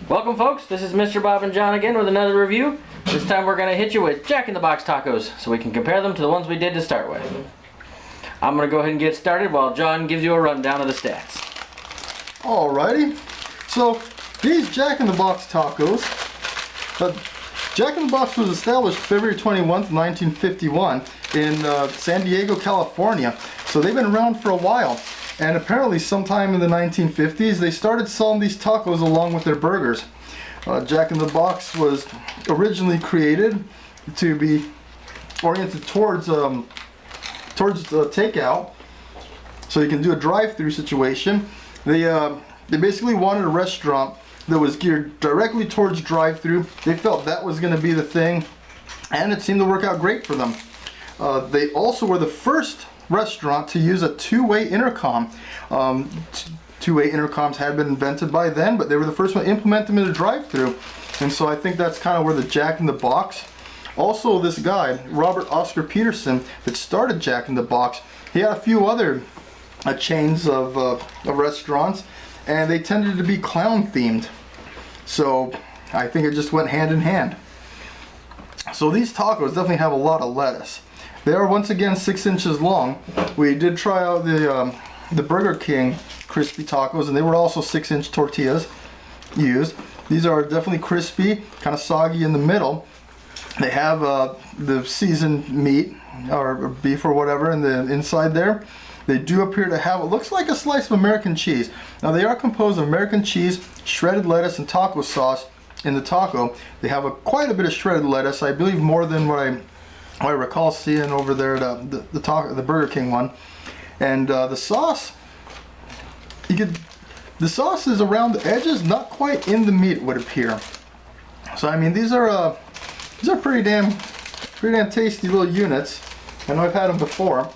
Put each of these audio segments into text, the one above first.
Welcome folks, this is Mr. Bob and John again with another review. This time we're going to hit you with Jack in the Box tacos so we can compare them to the ones we did to start with. I'm going to go ahead and get started while John gives you a rundown of the stats. Alrighty, so these Jack in the Box tacos, Jack in the Box was established February 21st, 1951 in San Diego, California. So they've been around for a while. And apparently sometime in the 1950s, they started selling these tacos along with their burgers. Jack in the Box was originally created to be oriented towards takeout, so you can do a drive-through situation. They basically wanted a restaurant that was geared directly towards drive-through. They felt that was going to be the thing, and it seemed to work out great for them. They also were the first restaurant to use a two-way intercom. Two-way intercoms had been invented by then, but they were the first one to implement them in a drive-through. And so I think that's kind of where the Jack in the Box. Also, this guy, Robert Oscar Peterson, that started Jack in the Box, he had a few other chains of restaurants, and they tended to be clown themed. So I think it just went hand in hand. So these tacos definitely have a lot of lettuce. They are once again 6 inches long. We did try out the Burger King crispy tacos, and they were also 6-inch tortillas used. These are definitely crispy, kind of soggy in the middle. They have the seasoned meat or beef or whatever in the inside there. They do appear to have, it looks like a slice of American cheese. Now they are composed of American cheese, shredded lettuce, and taco sauce in the taco. They have quite a bit of shredded lettuce, I believe more than what I recall seeing over there at the Burger King one. And the sauce, the sauce is around the edges, not quite in the meat, it would appear. So I mean, these are pretty damn tasty little units. I know I've had them before,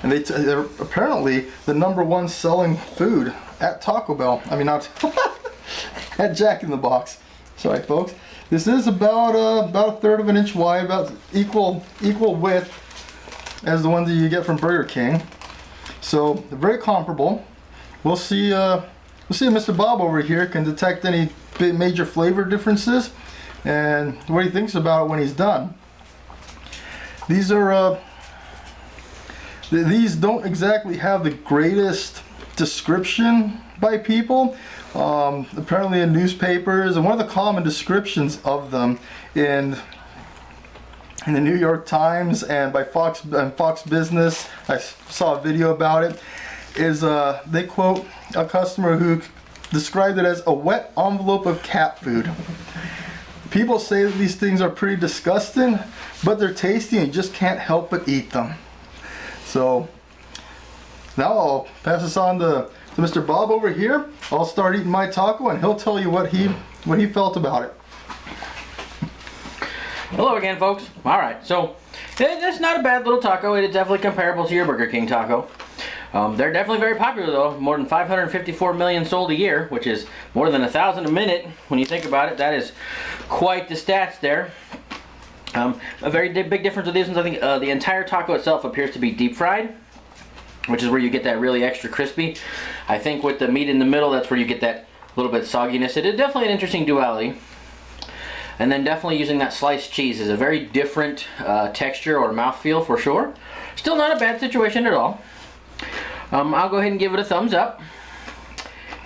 and they're apparently the #1 selling food at Taco Bell. I mean, not at Jack in the Box. Sorry, folks. This is about a 1/3 of an inch wide, about equal width as the ones that you get from Burger King. So very comparable. We'll see if Mr. Bob over here can detect any major flavor differences and what he thinks about it when he's done. These are these don't exactly have the greatest description by people. Apparently in newspapers, and one of the common descriptions of them in the New York Times and by Fox Business, I saw a video about it, is they quote a customer who described it as a wet envelope of cat food. People say that these things are pretty disgusting, but they're tasty and you just can't help but eat them. So now I'll pass this on to Mr. Bob over here. I'll start eating my taco and he'll tell you what he felt about it. Hello again folks. Alright, so it's not a bad little taco. It is definitely comparable to your Burger King taco. They're definitely very popular though. More than 554 million sold a year, which is more than 1,000 a minute. When you think about it, that is quite the stats there. A very big difference with these ones, I think the entire taco itself appears to be deep fried, which is where you get that really extra crispy. I think with the meat in the middle, that's where you get that little bit of sogginess. It is definitely an interesting duality. And then definitely using that sliced cheese is a very different texture or mouthfeel for sure. Still not a bad situation at all. I'll go ahead and give it a thumbs up.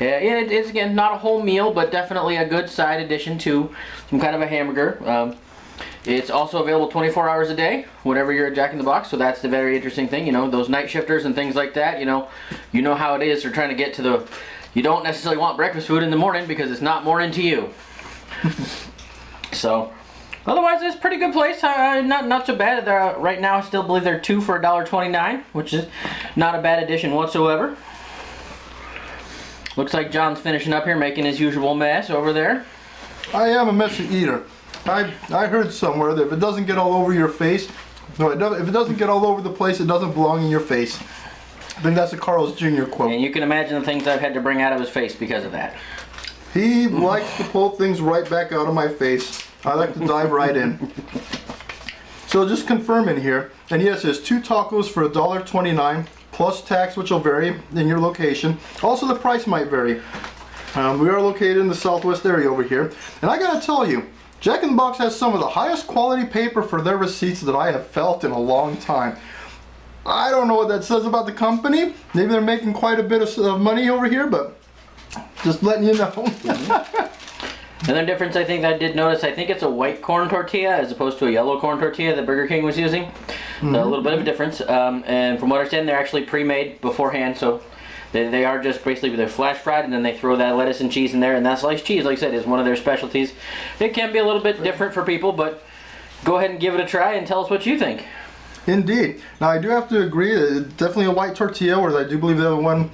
It's again not a whole meal, but definitely a good side addition to some kind of a hamburger. It's also available 24 hours a day whenever you're at Jack in the Box, so that's the very interesting thing. You know, those night shifters and things like that, you know how it is. They're trying to get to you don't necessarily want breakfast food in the morning because it's not morning to you. So otherwise it's a pretty good place. Not so bad. Right now I still believe they're 2 for $1.29, which is not a bad addition whatsoever. Looks like John's finishing up here making his usual mess over there. I am a messy eater. I heard somewhere that if it doesn't get all over your face, if it doesn't get all over the place, it doesn't belong in your face. I think that's a Carl's Jr. quote. And you can imagine the things I've had to bring out of his face because of that. He likes to pull things right back out of my face. I like to dive right in. So just confirming here, and yes, there's 2 tacos for $1.29 plus tax, which will vary in your location. Also, the price might vary. We are located in the southwest area over here, and I gotta tell you, Jack in the Box has some of the highest quality paper for their receipts that I have felt in a long time. I don't know what that says about the company. Maybe they're making quite a bit of money over here, but just letting you know. Another difference I think I did notice, I think it's a white corn tortilla as opposed to a yellow corn tortilla that Burger King was using. So a little bit of a difference. And from what I understand, they're actually pre-made beforehand, so they are just basically they're flash fried, and then they throw that lettuce and cheese in there, and that sliced cheese, like I said, is one of their specialties. It can be a little bit different for people, but go ahead and give it a try and tell us what you think. Indeed. Now I do have to agree that it's definitely a white tortilla, whereas I do believe the other one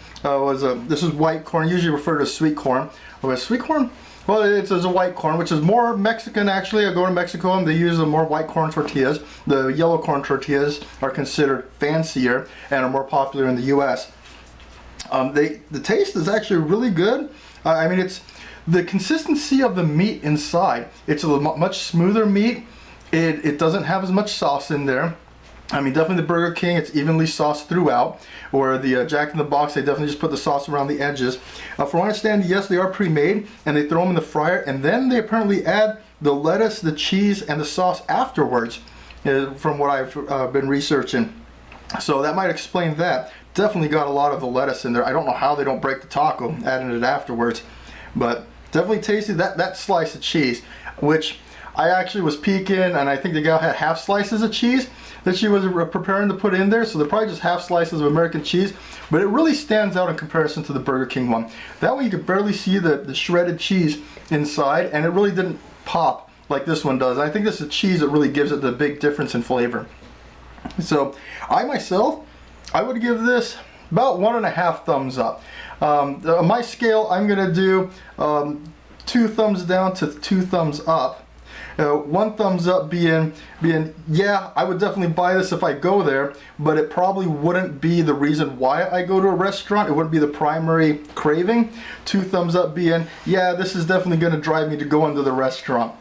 this is white corn, usually referred to as sweet corn. Oh, sweet corn? Well, it's a white corn, which is more Mexican actually. I go to Mexico and they use the more white corn tortillas. The yellow corn tortillas are considered fancier and are more popular in the U.S. The taste is actually really good. I mean, it's the consistency of the meat inside. It's a much smoother meat. It doesn't have as much sauce in there. I mean, definitely the Burger King, it's evenly sauced throughout, or the Jack in the Box, they definitely just put the sauce around the edges. From what I understand, yes, they are pre-made, and they throw them in the fryer, and then they apparently add the lettuce, the cheese, and the sauce afterwards, from what I've been researching. So that might explain that. Definitely got a lot of the lettuce in there. I don't know how they don't break the taco, adding it afterwards, but definitely tasty. That slice of cheese, which I actually was peeking, and I think the gal had half slices of cheese that she was preparing to put in there, so they're probably just half slices of American cheese, but it really stands out in comparison to the Burger King one. That way you could barely see the shredded cheese inside, and it really didn't pop like this one does. I think this is cheese that really gives it the big difference in flavor. So I myself, I would give this about 1.5 thumbs up. On my scale, I'm gonna do 2 thumbs down to 2 thumbs up. 1 thumbs up being, yeah, I would definitely buy this if I go there, but it probably wouldn't be the reason why I go to a restaurant. It wouldn't be the primary craving. 2 thumbs up being, yeah, this is definitely going to drive me to go into the restaurant.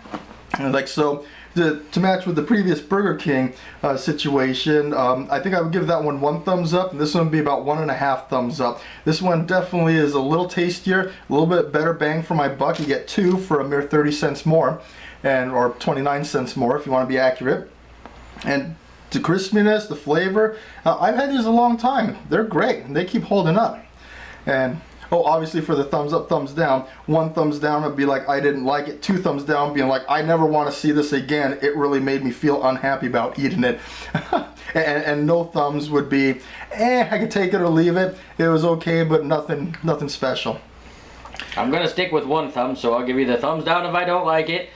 And like so, to match with the previous Burger King situation, I think I would give that one 1 thumbs up, and this one would be about 1.5 thumbs up. This one definitely is a little tastier, a little bit better bang for my buck. You get 2 for a mere 30 cents more. Or 29 cents more if you want to be accurate. And the crispiness, the flavor, I've had these a long time. They're great. They keep holding up. And obviously for the thumbs up, thumbs down, 1 thumbs down would be like I didn't like it. 2 thumbs down being like I never want to see this again. It really made me feel unhappy about eating it. and no thumbs would be I could take it or leave it. It was okay, but nothing special. I'm gonna stick with 1 thumb, so I'll give you the thumbs down if I don't like it.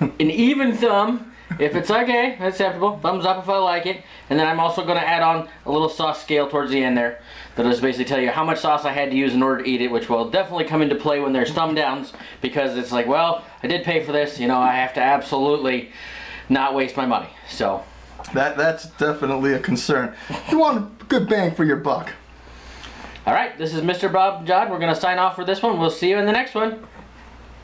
An even thumb if it's okay, acceptable. Thumbs up if I like it. And then I'm also going to add on a little sauce scale towards the end there. That'll just basically tell you how much sauce I had to use in order to eat it, which will definitely come into play when there's thumb downs, because it's like, well, I did pay for this, you know, I have to absolutely not waste my money. So that's definitely a concern. You want a good bang for your buck. All right, this is Mr. Bob John. We're going to sign off for this one. We'll see you in the next one.